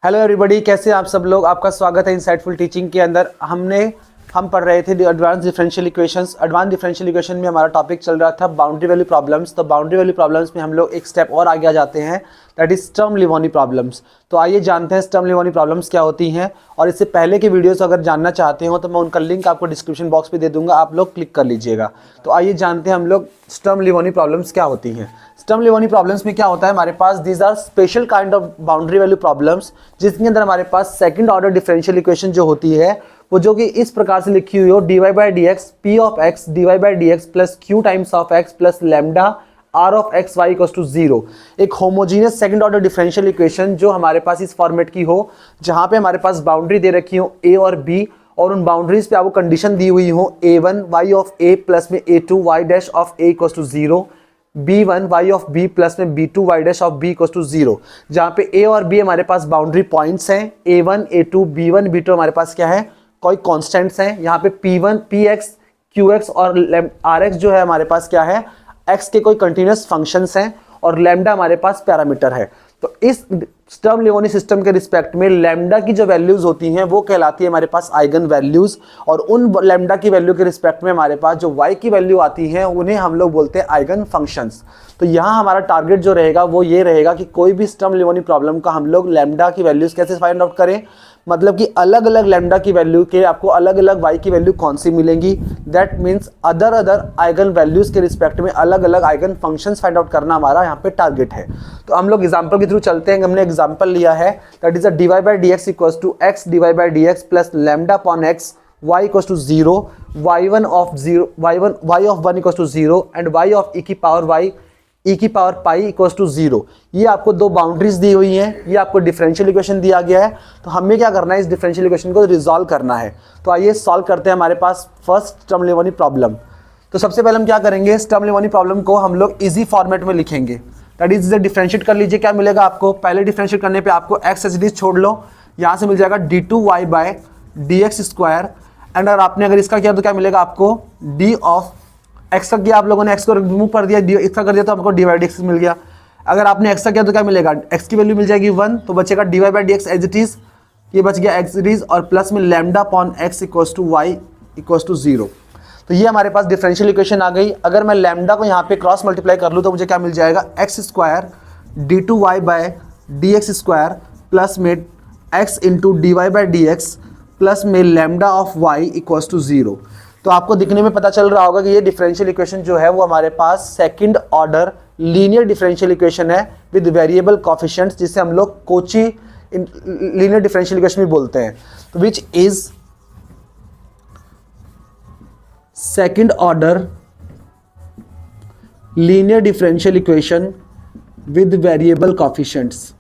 Hello everybody, कैसे हैं आप सब लोग। आपका स्वागत है इंसाइटफुल टीचिंग के अंदर। हम पढ़ रहे थे advance differential equations. Advance differential equation में हमारा टॉपिक चल रहा था बाउंड्री वैल्यू प्रॉब्लम्स। तो बाउंड्री वैल्यू प्रॉब्लम्स में हम लोग एक स्टेप और आगे आ जाते हैं, दैट इज स्टर्म लिवोनी प्रॉब्लम्स। तो आइए जानते हैं स्टर्म लिवोनी प्रॉब्लम्स क्या होती हैं। और इससे पहले के वीडियोस अगर जानना चाहते हो तो मैं उनका लिंक आपको डिस्क्रिप्शन बॉक्स पे दे दूंगा, आप लोग क्लिक कर लीजिएगा। तो आइए जानते हैं हम लोग स्टर्म लिवोनी प्रॉब्लम्स क्या होती हैं। स्टर्म लिवोनी प्रॉब्लम्स में क्या होता है, हमारे पास these are special kind of boundary value problems, जिसके अंदर हमारे पास सेकंड ऑर्डर डिफरेंशियल इक्वेशन जो होती है वो जो कि इस प्रकार से लिखी हुई हो, dy by dx p of x dy by dx plus q times of x plus lambda r of x y equals to 0। एक homogeneous second order differential equation जो हमारे पास इस फॉर्मेट की हो, जहां पे हमारे पास बाउंड्री दे रखी हो a और b, और उन बाउंड्रीज पे आपको कंडीशन दी हुई हो a1 y of a plus में a2 y dash of a equals to 0, b1 y ऑफ b प्लस में b2 y dash of b equals to 0, जहां पे a और b हमारे पास बाउंड्री पॉइंट्स हैं। a1 a2 b1 b2 हमारे पास क्या है, कोई कांस्टेंट्स हैं। यहाँ पे p1 px qx और rx जो है हमारे पास क्या है, x के कोई कंटिन्यूस फंक्शंस हैं, और लैम्डा हमारे पास पैरामीटर है। तो इस स्टर्म लिवोनी सिस्टम के रिस्पेक्ट में लैम्डा की जो वैल्यूज होती हैं वो कहलाती है हमारे पास आइगन वैल्यूज, और उन लैम्डा की वैल्यू के रिस्पेक्ट में हमारे पास जो y की वैल्यू आती है उन्हें हम लोग बोलते हैं आइगन फंक्शंस। तो यहाँ हमारा टारगेट जो रहेगा वो ये रहेगा कि कोई भी स्टर्म लिवोनी प्रॉब्लम का हम लोग लैम्डा की वैल्यूज कैसे फाइंड आउट करें, मतलब कि अलग अलग लैम्डा की वैल्यू के आपको अलग अलग y की वैल्यू कौन सी मिलेंगी। That means other eigen values के रिस्पेक्ट में अलग अलग आइगन फंक्शंस फाइंड आउट करना हमारा यहाँ पे टारगेट है। तो हम लोग एग्जांपल के थ्रू चलते हैं। हमने एग्जांपल लिया है, that is dy by dx equals to x dy by dx plus lambda upon x y equals to 0, y1 of 0 y of 1 equals to 0 and y of e की power y e की power pi equals to 0। ये आपको दो boundaries दी हुई हैं, ये आपको differential equation दिया गया है। तो हमें क्या करना है, इस डिफरेंशियल इक्वेशन को रिजॉल्व करना है। तो आइए सॉल्व करते हैं हमारे पास फर्स्ट स्टर्म लिवोनी प्रॉब्लम। तो सबसे पहले हम क्या करेंगे, स्टर्म लिवोनी प्रॉब्लम को हम लोग इजी फॉर्मेट में लिखेंगे। दैट इज डिफरेंशिएट कर लीजिए, क्या मिलेगा आपको। पहले डिफरेंशिएट करने पे आपको x एज इट इज छोड़ लो, यहाँ से मिल जाएगा d2y bye dx square, and अगर इसका किया तो क्या मिलेगा आपको, d ऑफ x का किया आप लोगों ने, x को रिमूव कर दिया, x का कर दिया तो आपको dy by dx मिल गया। अगर आपने x का किया तो क्या मिलेगा, x की वैल्यू मिल जाएगी 1, तो बचेगा dy by dx as it is, ये बच गया एज इट इज, और प्लस में lambda upon x equals to y equals to 0। तो ये हमारे पास डिफरेंशियल इक्वेशन आ गई। अगर मैं लैम्डा को यहाँ पे क्रॉस मल्टीप्लाई कर लूँ तो मुझे क्या मिल जाएगा, x square d2y bye dx square plus में x into dy by dx plus में lambda of y equals to 0। तो आपको दिखने में पता चल रहा होगा कि ये डिफरेंशियल इक्वेशन जो है वो हमारे पास second order linear differential equation है विद वेरिएबल कोएफिशिएंट्स, जिसे हम लोग कोची लीनियर डिफरेंशियल इक्वेशन भी बोलते हैं। तो which is second order linear differential equation with variable coefficients.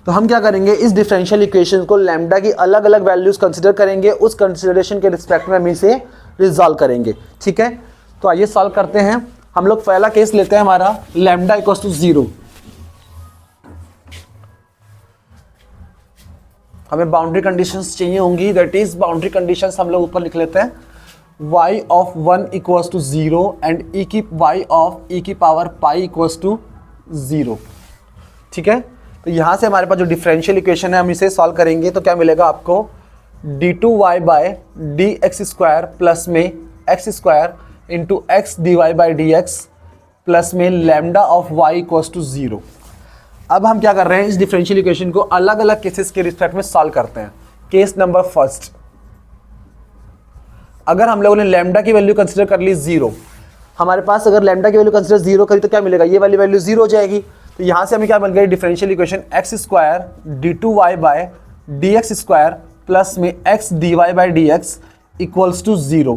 तो हम क्या करेंगे, इस डिफरेंशियल इक्वेशन को लैम्डा की अलग अलग वैल्यूज कंसीडर करेंगे, उस कंसीडरेशन के रिस्पेक्ट में हम इसे रिजॉल्व करेंगे। ठीक है, तो आइए सॉल्व करते हैं। हम लोग पहला केस लेते हैं हमारा लैम्डा इक्वल्स टू 0। हमें बाउंड्री कंडीशंस चाहिए होंगी, दैट इज बाउंड्री कंडीशंस हम लोग ऊपर लिख लेते हैं, y of 1 equals to 0 and y of e की पावर पाई इक्वल्स टू 0। ठीक है, तो यहाँ से हमारे पास जो डिफरेंशियल इक्वेशन है हम इसे सॉल्व करेंगे तो क्या मिलेगा आपको, d2y bye dx square plus में x square into x dy by dx plus में lambda of y equals to 0। अब हम क्या कर रहे हैं, इस डिफरेंशियल इक्वेशन को अलग अलग केसेस के रिस्पेक्ट में सॉल्व करते हैं। केस नंबर फर्स्ट, अगर हम लोगों ने लैम्डा की वैल्यू कंसिडर कर ली 0, हमारे पास अगर लैम्डा की वैल्यू कंसिडर 0 करी तो क्या मिलेगा, ये वाली वैल्यू 0 हो जाएगी। तो यहाँ से हमें क्या बन गई, differential equation x square d2y bye dx square plus में x dy by dx equals to 0।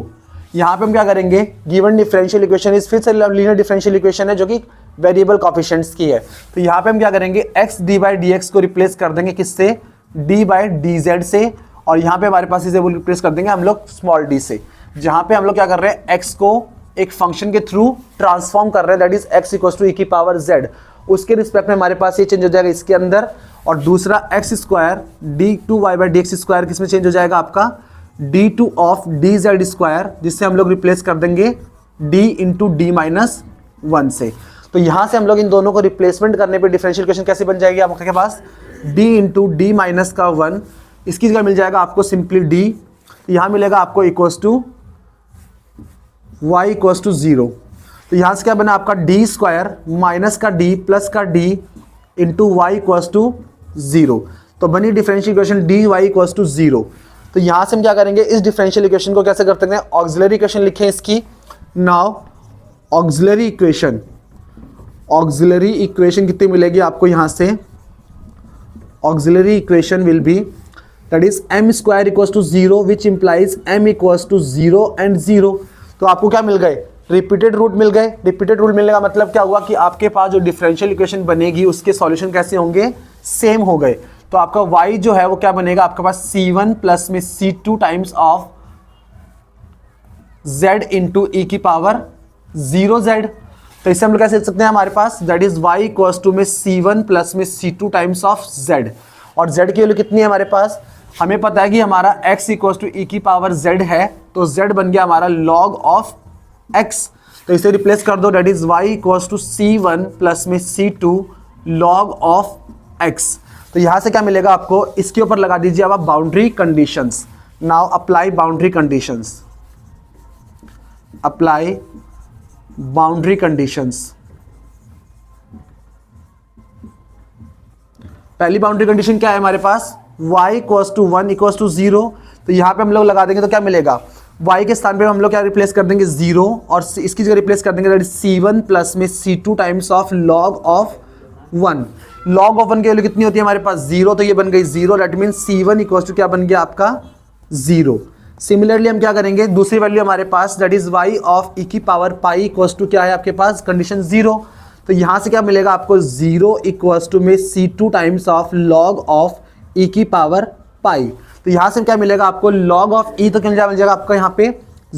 यहाँ पे हम क्या करेंगे, गिवन डिफरेंशियल इक्वेशन इस फिर से लीनियर डिफरेंशियल इक्वेशन है जो कि वेरिएबल कोएफिशिएंट्स की है। तो यहाँ पे हम क्या करेंगे, x dy बाई dx को रिप्लेस कर देंगे किससे, d बाई dz से, और यहाँ पे हमारे पास इसे वो रिप्लेस कर देंगे हम लोग स्मॉल d से। जहाँ पे हम लोग क्या कर रहे हैं, x को एक फंक्शन के थ्रू ट्रांसफॉर्म कर रहे हैं, that is x equals to e की पावर z। उसके रिस्पेक्ट में हमारे पास ये चेंज हो जाएगा इसके अंदर, और दूसरा x square d2y by dx square किसमें चेंज हो जाएगा आपका, d2 ऑफ dz स्क्वायर, जिससे हम लोग रिप्लेस कर देंगे डी इंटू डी माइनस 1 से। तो यहाँ से हम लोग इन दोनों को रिप्लेसमेंट करने पे डिफरेंशियल इक्वेशन कैसे बन जाएगी आपके पास, डी इंटू डी माइनस का 1, इसकी जगह मिल जाएगा आपको सिंपली डी, यहाँ मिलेगा आपको equals to y equals to 0। तो यहाँ से क्या बना आपका डी स्क्वायर माइनस का डी प्लस का D into y equals to 0। तो बनी differential equation D y equals to 0। तो यहाँ से हम क्या करेंगे, इस डिफरेंशियल इक्वेशन को कैसे कर सकते हैं, ऑक्सिलरी इक्वेशन लिखें इसकी। नाउ ऑक्सिलरी इक्वेशन कितनी मिलेगी आपको यहाँ से, auxiliary equation will be that is m square equals to 0 which implies m equals to 0 and 0। तो आपको क्या मिल गए, रिपीटेड रूट मिल गए। रिपीटेड रूट मिलने का मतलब क्या हुआ कि आपके पास जो डिफरेंशियल इक्वेशन बनेगी उसके सॉल्यूशन कैसे होंगे, सेम हो गए। तो आपका y जो है वो क्या बनेगा आपके पास c1 प्लस में c2 times of z into e की पावर 0z। तो इससे हम लोग कैसे लिख सकते हैं, हमारे पास that is y equals to में c1 प्लस में c2 टाइम्स ऑफ z। और z की वैल्यू कितनी है हमारे पास, हमें पता है कि हमारा x इक्वल्स टू ई की पावर z है, तो z बन गया हमारा log ऑफ x। तो इसे रिप्लेस कर दो, that is y equals to c1 plus में c2 log ऑफ x। तो यहां से क्या मिलेगा आपको, इसके ऊपर लगा दीजिए आप boundary conditions. Now apply boundary conditions, apply boundary conditions. पहली बाउंड्री कंडीशन क्या है हमारे पास, y equals to 1 equals to 0। तो यहां पे हम लोग लगा देंगे तो क्या मिलेगा, y के स्थान पे हम लोग क्या रिप्लेस कर देंगे 0, और इसकी जगह रिप्लेस कर देंगे दैट इज c1 प्लस में c2 times of log of 1। log of 1 की वैल्यू कितनी होती है हमारे पास 0, तो ये बन गई 0, that mean c1 equals to क्या बन गया आपका 0। सिमिलरली हम क्या करेंगे, दूसरी वैल्यू हमारे पास that is y of e की पावर पाई इक्वल्स टू क्या है आपके पास कंडीशन 0। तो यहां से क्या मिलेगा आपको 0 इक्वल्स टू में c2 times of log of e की पावर पाई। तो यहां से क्या मिलेगा आपको log ऑफ e, तो क्या मिल जाएगा आपका यहाँ पे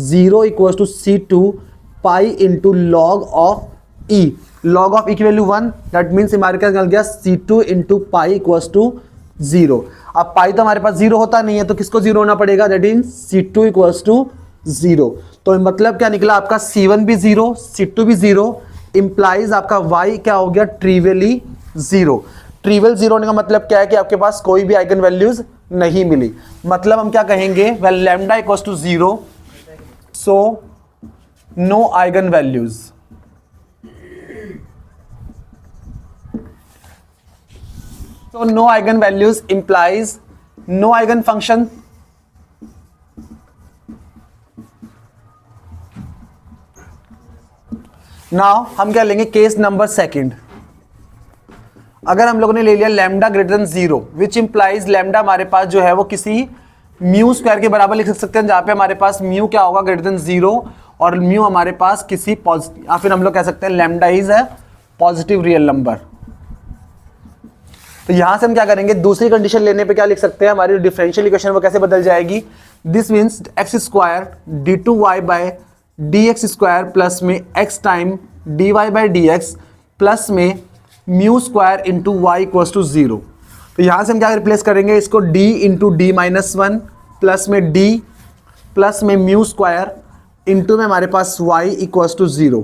0 equals to c2 pi into log of e। log of e की वैल्यू 1, दैट मीन्स हमारे क्या निकल गया c2 into pi equals to 0। अब पाई तो हमारे पास 0 होता नहीं है, तो किसको 0 होना पड़ेगा, that mean c2 equals to 0। तो मतलब क्या निकला आपका c1 भी 0, c2 भी 0, इंप्लाइज आपका y क्या हो गया ट्रिवियली 0। ट्रिवियल 0 होने का मतलब क्या है कि आपके पास कोई भी आइगन वैल्यूज नहीं मिली। मतलब हम क्या कहेंगे, well lambda equals to 0, so no eigen values. So no eigen values implies no eigen function। Now हम क्या लेंगे, केस नंबर सेकंड। अगर हम लोगों ने ले लिया lambda greater than 0 which implies lambda हमारे पास जो है वो किसी म्यू स्क्वायर के बराबर लिख सकते हैं, जहां पे हमारे पास म्यू क्या होगा ग्रेटर देन 0 और म्यू हमारे पास किसी पॉजिटिव, या फिर हम लोग कह सकते हैं lambda is a positive real number. तो यहां से हम क्या करेंगे, दूसरी कंडीशन लेने पे क्या लिख सकते हैं, हमारी डिफरेंशियल इक्वेशन वो कैसे बदल जाएगी, this means x square D two y by d x square plus में x time d y by D x plus में mu square into y equals to 0। तो यहां से हम क्या रिप्लेस करेंगे इसको, D into D minus 1 plus में डी प्लस में म्यू स्क्वायर इंटू में हमारे पास वाई इक्वल्स टू 0।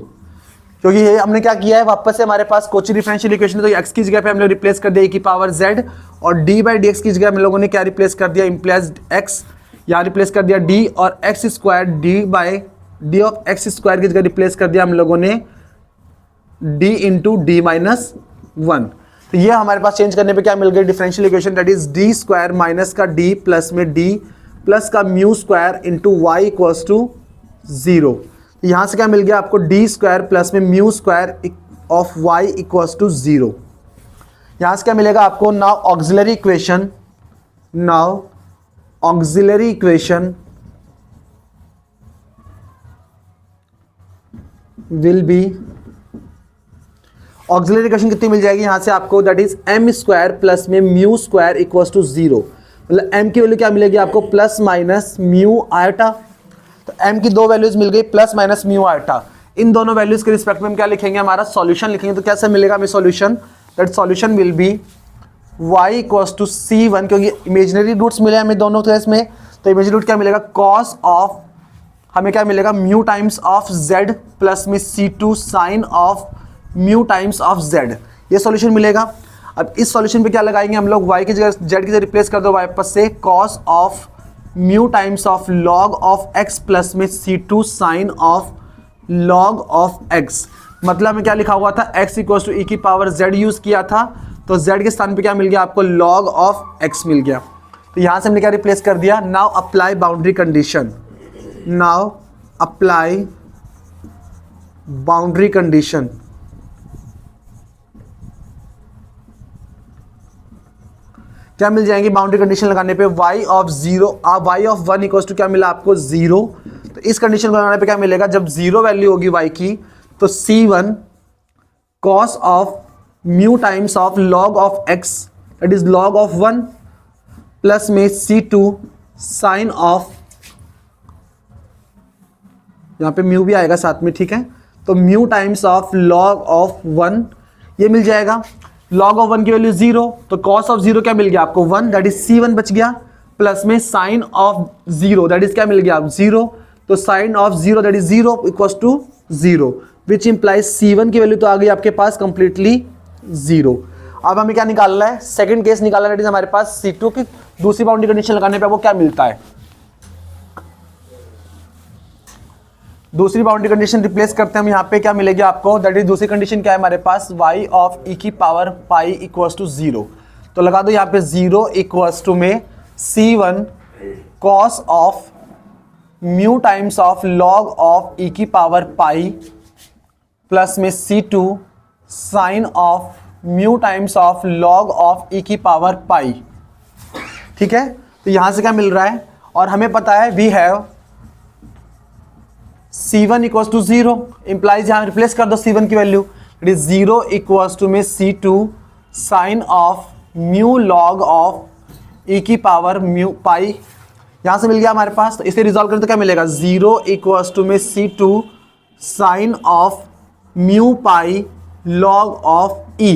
क्योंकि ये हमने क्या किया है, वापस से हमारे पास कोची डिफरेंशियल इक्वेशन है, तो x की जगह पे हम लोग रिप्लेस कर दिया e की पावर z, और d बाई डी एक्स की जगह हम लोगों ने क्या रिप्लेस कर दिया, इम्प्लाइज x, यहाँ रिप्लेस कर दिया d, और x square d by D of x square की जगह रिप्लेस कर दिया हम लोगों ने d इंटू डी माइनस 1। तो ये हमारे पास चेंज करने पे क्या मिल गई differential equation, that is d square minus का d प्लस में d प्लस का mu square into y equals to 0। यहां से क्या मिल गया आपको, डी स्क्वायर प्लस में mu square of y equals to 0। यहां से क्या मिलेगा आपको, now auxiliary equation, now auxiliary equation will be, auxiliary equation कितनी मिल जाएगी यहां से आपको, that is M square plus में म्यू स्क्वायर इक्वल्स टू 0। मतलब एम की वैल्यू क्या मिलेगी आपको, प्लस माइनस म्यू आयटा। तो m की दो वैल्यूज मिल गई, प्लस माइनस म्यू आयटा। इन दोनों वैल्यूज के रिस्पेक्ट में हम क्या लिखेंगे, हमारा सॉल्यूशन लिखेंगे। तो कैसे मिलेगा हमें solution, that solution will be y equals to c1, क्योंकि इमेजिनरी रूट्स मिले हमें दोनों केस में, तो इमेजिनरी रूट क्या मिलेगा, cos ऑफ हमें क्या मिलेगा, mu times of z plus में c2 sine of mu times of z, ये सॉल्यूशन मिलेगा। अब इस सॉल्यूशन पे क्या लगाएंगे हम लोग, y की जगह z की जगह रिप्लेस कर दो y प्लस से cos of mu times of log of x plus में c2 sine of log of x। मतलब में क्या लिखा हुआ था, x इक्वल्स टू e की पावर z यूज किया था, तो z के स्थान पे क्या मिल गया आपको, log ऑफ x मिल गया। तो यहां से हमने क्या रिप्लेस कर दिया, now apply boundary condition, now apply boundary condition. क्या मिल जाएंगे बाउंड्री कंडीशन लगाने पे, y of 0 y of 1 equals to क्या मिला आपको 0। तो इस कंडीशन को लगाने पे क्या मिलेगा, जब 0 वैल्यू होगी y की तो c1 cos of mu times of log of x that is log of 1 plus में c2 साइन ऑफ, यहां पे म्यू भी आएगा साथ में, ठीक है, तो mu times of log of 1 ये मिल जाएगा। log ऑफ 1 की वैल्यू 0, तो cos ऑफ 0 क्या मिल गया आपको 1 दैट इज c1 बच गया, प्लस में साइन ऑफ 0 दैट इज क्या मिल गया 0, तो sine of 0 that is 0 equals to 0 which implies c1 की वैल्यू तो आ गई आपके पास कंप्लीटली 0। अब हमें क्या निकालना है, सेकंड केस निकालना है, दैट इज हमारे पास c2 की दूसरी बाउंड्री कंडीशन लगाने पे वो क्या मिलता है, दूसरी बाउंड्री कंडीशन रिप्लेस करते हैं हम, यहाँ पे क्या मिलेगी आपको, दैट इज दूसरी कंडीशन क्या है हमारे पास, y ऑफ e की पावर पाई इक्वल्स टू 0। तो लगा दो यहाँ पे 0 इक्वल्स टू में c1 cos of mu times of log of e की पावर पाई प्लस में c2 sine of mu times of log of e की पावर पाई। ठीक है, तो यहां से क्या मिल रहा है, और हमें पता है we have c1 equals to 0 implies, यहां रिप्लेस कर दो c1 की value, it is 0 equals to में c2 sine of mu log of e की पावर म्यू पाई, यहां से मिल गया हमारे पास। तो इसे रिजॉल्व करें तो क्या मिलेगा, 0 इक्वल्स टू में c2 sine of mu pi log of e,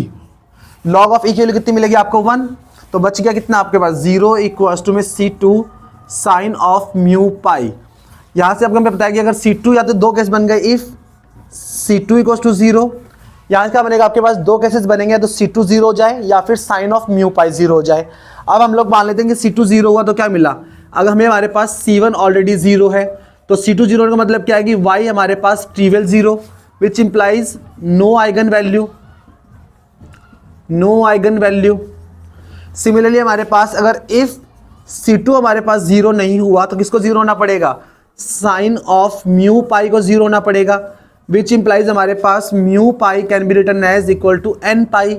log of e की वैल्यू कितनी मिलेगी आपको 1, तो बच गया कितना आपके पास 0 इक्वल्स टू में c2 sine of mu pi. यहां से आपको हमें बताया कि अगर c2 या तो दो केस बन गए, इफ c2 इक्वल्स टू 0, यहां से क्या बनेगा आपके पास दो केसेस बनेंगे, तो c2 0 हो जाए या फिर साइन ऑफ म्यू पाई 0 हो जाए। अब हम लोग मान लेते हैं कि c2 0 हुआ तो क्या मिला, अगर हमें हमारे पास c1 ऑलरेडी 0 है, तो c2 0 का मतलब क्या है कि y हमारे पास trivial 0 which implies no eigen value, no eigen value. Similarly हमारे पास अगर इफ c2 हमारे पास 0 नहीं हुआ तो किसको 0 होना पड़ेगा, साइन ऑफ म्यू पाई को 0 होना पड़ेगा, विच इंप्लाइज हमारे पास mu pi can be written as equal to n pi.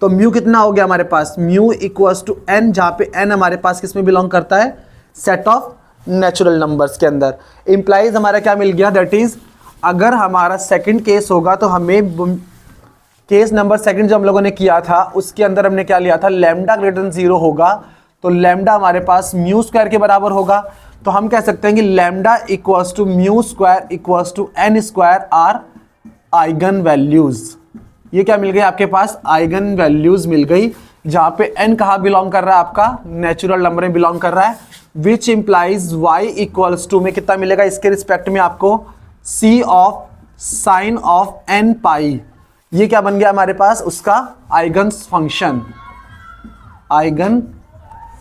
तो म्यू कितना हो गया हमारे पास, म्यू इक्वल्स टू एन, जहां पे एन हमारे पास किस में बिलोंग करता है, सेट ऑफ नेचुरल नंबर्स के अंदर। इंप्लाइज हमारा क्या मिल गया, दैट इज अगर हमारा सेकंड केस होगा तो हमें केस नंबर सेकंड जो हम लोगों ने किया था उसके अंदर हमने क्या लिया था, लैम्डा ग्रेटर देन 0 होगा तो लैम्डा हमारे पास म्यू स्क्वायर के बराबर होगा। तो हम कह सकते हैं कि lambda equals to mu square equals to N square are eigen values. ये क्या मिल गई आपके पास, आइगन वैल्यूज मिल गई, जहां पे एन कहाँ बिलोंग कर रहा है आपका, नेचुरल नंबर में बिलोंग कर रहा है, which implies y equals to में कितना मिलेगा इसके रिस्पेक्ट में आपको, C of sine of N pi. ये क्या बन गया हमारे पास, उसका आइगन फंक्शन, आइगन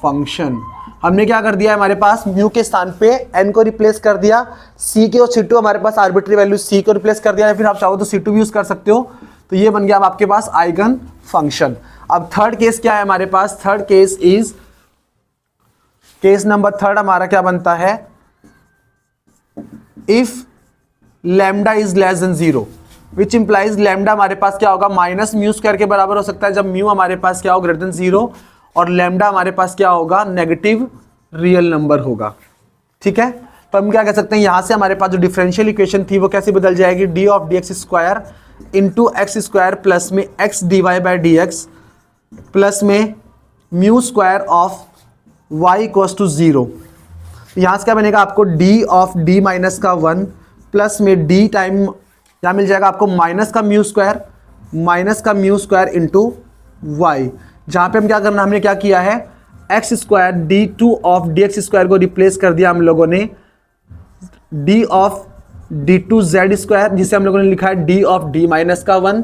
फंक्शन। हमने क्या कर दिया, हमारे पास म्यू के स्थान पे एन को रिप्लेस कर दिया, सी के और c2 हमारे पास आर्बिट्री वैल्यू सी को रिप्लेस कर दिया, या फिर आप चाहो तो c2 भी यूज कर सकते हो। तो ये बन गया अब आपके पास आइगन फंक्शन। अब थर्ड केस क्या है हमारे पास, third case is, case number third हमारा क्या बनता है, if lambda is less than 0 which implies lambda हमारे पास क्या होगा, माइनस म्यू स्क्वायर के बराबर हो सकता है, जब म्यू हमारे पास क्या होगा ग्रेटर देन 0, और लैम्डा हमारे पास क्या होगा, नेगेटिव रियल नंबर होगा। ठीक है, तो हम क्या कह सकते हैं, यहां से हमारे पास जो डिफरेंशियल इक्वेशन थी वो कैसे बदल जाएगी, D of D x square into x square plus में x D y by D x plus में mu square of y equals to 0। यहां से क्या बनेगा आपको, डी ऑफ डी माइनस का 1 प्लस में डी टाइम, यहां मिल जाएगा आपको माइनस का म्यू स्क्वायर इंटू वाई, जहां पे हम क्या करना, हमने क्या किया है, x square D two of D x square को रिप्लेस कर दिया हम लोगों ने D of D two Z square, जिसे हम लोगों ने लिखा है डी ऑफ डी माइनस का 1,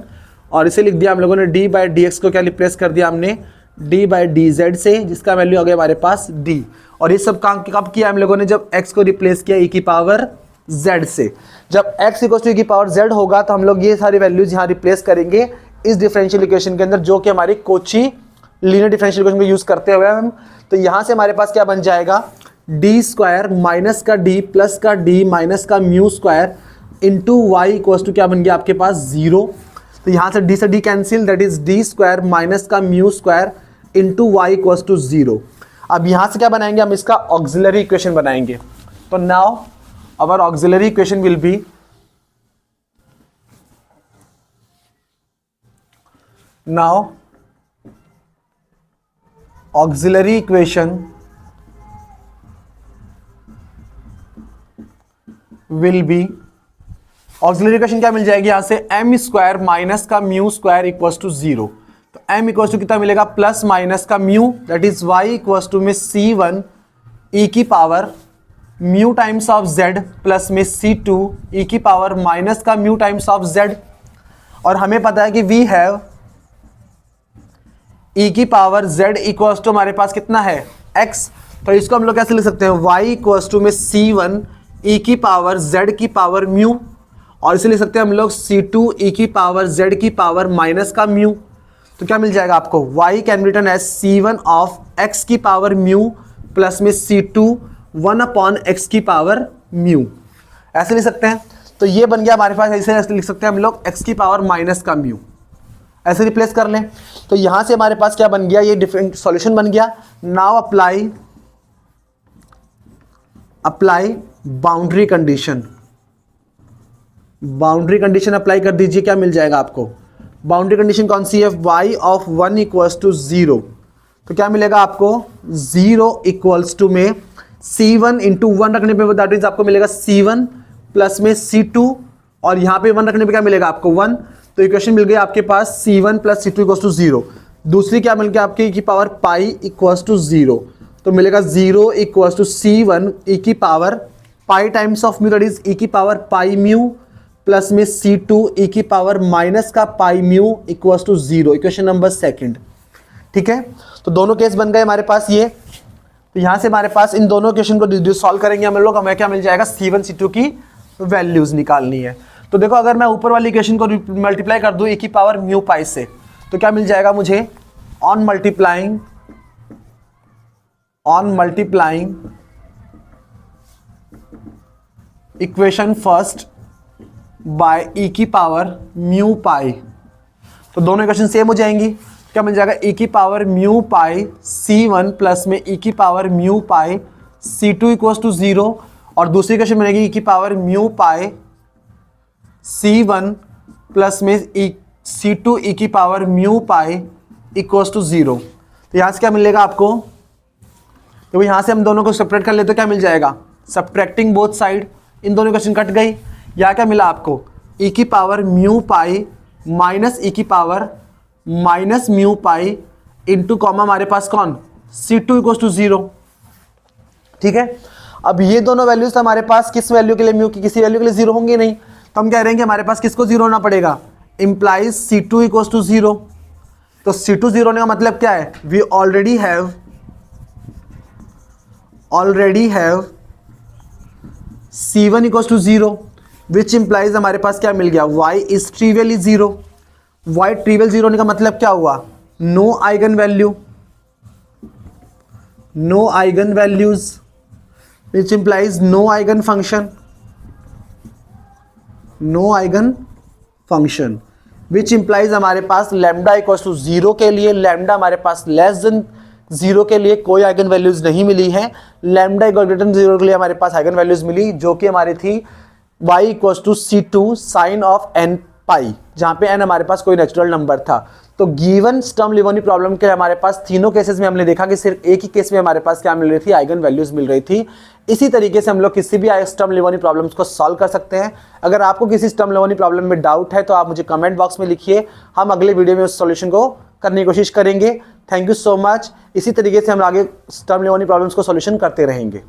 और इसे लिख दिया हम लोगों ने डी बाई डी एक्स को क्या रिप्लेस कर दिया हमने डी बाई डी जेड से, जिसका वैल्यू आ गया हमारे पास डी। और ये सब काम कब किया हम लोगों ने, जब x को रिप्लेस किया e की पावर z से। जब x इक्वल टू e की पावर z होगा तो हम लोग ये सारी वैल्यूज यहाँ रिप्लेस करेंगे इस डिफरेंशियल इक्वेशन के अंदर, जो कि हमारी कोची लीनियर डिफरेंशियल इक्वेशन को यूज करते हुए हम। तो यहाँ से हमारे पास क्या बन जाएगा, डी स्क्वायर माइनस का डी प्लस का डी माइनस का mu square into y equal to क्या बन गया आपके पास 0। तो यहाँ से D cancel, that is D square minus का mu square into y equal to 0। अब यहाँ से क्या बनाएंगे, हम इसका ऑक्सिलरी इक्वेशन बनाएंगे। तो now our auxiliary equation will be auxiliary equation will be, auxiliary equation क्या मिल जाएगी यहाँ से, एम स्क्वायर माइनस का म्यू स्क्वायर इक्वल टू 0। तो m इक्वल टू कितना मिलेगा, प्लस माइनस का mu, that is y equal to में c1 e की power mu times of z plus में c2 e की पावर माइनस का म्यू टाइम्स ऑफ z। और हमें पता है कि वी हैव e की पावर z इक्वल टू हमारे पास कितना है x, तो इसको हम लोग कैसे लिख सकते हैं, y इक्वल टू में c1 e की पावर z की पावर म्यू, और इसे लिख सकते हैं हम लोग c2 e की पावर z की पावर माइनस का म्यू। तो क्या मिल जाएगा आपको, y can return as c1 of x की पावर म्यू प्लस में c2 1 अपॉन x की पावर म्यू, ऐसे लिख सकते हैं। तो ये बन गया हमारे पास, ऐसे लिख सकते हैं हम लोग x की पावर माइनस का म्यू, ऐसे रिप्लेस कर लें। तो यहां से हमारे पास क्या बन गया, ये डिफरेंट सॉल्यूशन बन गया। Now apply boundary condition, boundary condition apply कर दीजिए, क्या मिल जाएगा आपको, बाउंड्री कंडीशन कौन सी है, y ऑफ 1 इक्वल्स टू 0। तो क्या मिलेगा आपको, 0 इक्वल्स टू में c1 इंटू 1 रखने पे दैट इज आपको मिलेगा c1 प्लस में c2, और यहाँ पे 1 रखने पे क्या मिलेगा आपको 1। तो इक्वेशन मिल गई आपके पास c1 plus c2 equals to 0। दूसरी क्या मिल गया आपकी e की पावर पाई इक्वल्स टू 0, तो मिलेगा 0 इक्वल्स टू c1 e की power pi times of mu, that is e की पावर पाई म्यू प्लस में c2 e की पावर माइनस का pi mu equals to 0, equation number second. ठीक है, तो दोनों केस बन गए हमारे पास ये। तो यहां से हमारे पास इन दोनों इक्वेशन को सॉल्व करेंगे हम लोग, हमें क्या मिल जाएगा, c1 c2 की वैल्यूज निकालनी है। तो देखो अगर मैं ऊपर वाली इक्वेशन को मल्टीप्लाई कर दूं e की पावर म्यू पाई से, तो क्या मिल जाएगा मुझे, on multiplying equation first by e की पावर म्यू पाई, तो दोनों इक्वेशन सेम हो जाएंगी। क्या मिल जाएगा, e की power mu pi c1 plus में e की power mu pi c2 equals to 0, और दूसरी इक्वेशन बनेगी e की power mu pi c1 plus में c2 e की power mu pi equals to 0। तो यहाँ से क्या मिलेगा आपको, तो यहाँ से हम दोनों को सेपरेट कर लेते तो क्या मिल जाएगा, सब्ट्रैक्टिंग बोथ साइड, इन दोनों इक्वेशन कट गई। या क्या मिला आपको, e की power mu pi minus e की power minus mu pi into comma हमारे पास कौन, c2 इक्वल टू 0। ठीक है, अब ये दोनों वैल्यूज हमारे पास किस वैल्यू के लिए, म्यू की किसी वैल्यू के लिए 0 होंगे नहीं, तो हम कह रहे हैं कि हमारे पास किसको 0 होना पड़ेगा, इंप्लाइज c2 इक्वल टू 0। तो c2 0 होने का मतलब क्या है, we already have c1 equal to 0, which implies हमारे पास क्या मिल गया, y is trivially 0। y trivial 0 होने का मतलब क्या हुआ, no eigen values, which implies no eigen function, which implies हमारे पास लैम्डा इक्वल्स टू 0 के लिए, लैम्डा हमारे पास लेस देन 0 के लिए कोई आइगन वैल्यूज नहीं मिली है, लैम्डा इक्वल ग्रेटर देन 0 के लिए हमारे पास आइगन वैल्यूज मिली, जो कि हमारी थी y equals to c2 sine of n pi, जहां पे n हमारे पास कोई नेचुरल नंबर था। तो गिवन स्टर्म लियोनी प्रॉब्लम के हमारे पास तीनों केसेस में हमने देखा कि सिर्फ एक ही केस में हमारे पास क्या मिल रही थी, आइगन वैल्यूज मिल रही थी। इसी तरीके से हम लोग किसी भी स्टर्म लियोनी प्रॉब्लम्स को सॉल्व कर सकते हैं। अगर आपको किसी स्टर्म लियोनी प्रॉब्लम में डाउट है तो आप मुझे कमेंट बॉक्स में लिखिए, हम अगले वीडियो में उस सॉल्यूशन को करने की कोशिश करेंगे। Thank you so much. इसी तरीके से हम आगे स्टर्म लियोनी प्रॉब्लम्स को सॉल्यूशन करते रहेंगे।